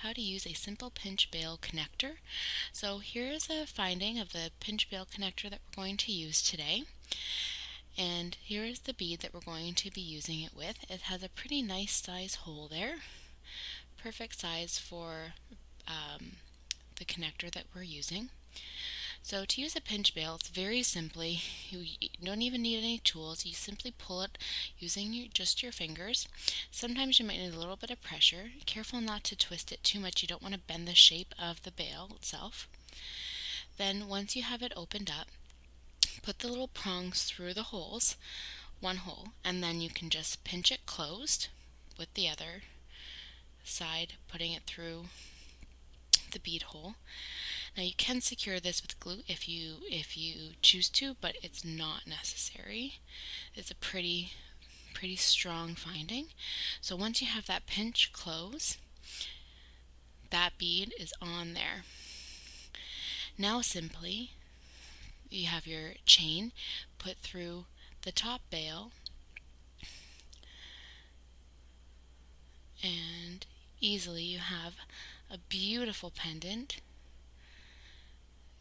how to use a simple pinch bail connector. So here is a finding of the pinch bail connector that we're going to use today. And here is the bead that we're going to be using it with. It has a pretty nice size hole there. Perfect size for the connector that we're using. So to use a pinch bail, it's very simply, you don't even need any tools. You simply pull it using just your fingers. Sometimes you might need a little bit of pressure. Careful not to twist it too much. You don't want to bend the shape of the bail itself. Then once you have it opened up, put the little prongs through the holes, one hole, and then you can just pinch it closed with the other side, putting it through the bead hole. Now you can secure this with glue if you choose to, but it's not necessary. It's a pretty strong finding. So once you have that pinch close, that bead is on there. Now simply you have your chain put through the top bail, and easily you have a beautiful pendant.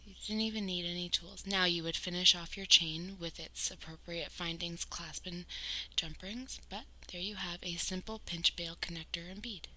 You didn't even need any tools. Now you would finish off your chain with its appropriate findings, clasp and jump rings, but there you have a simple pinch bail connector and bead.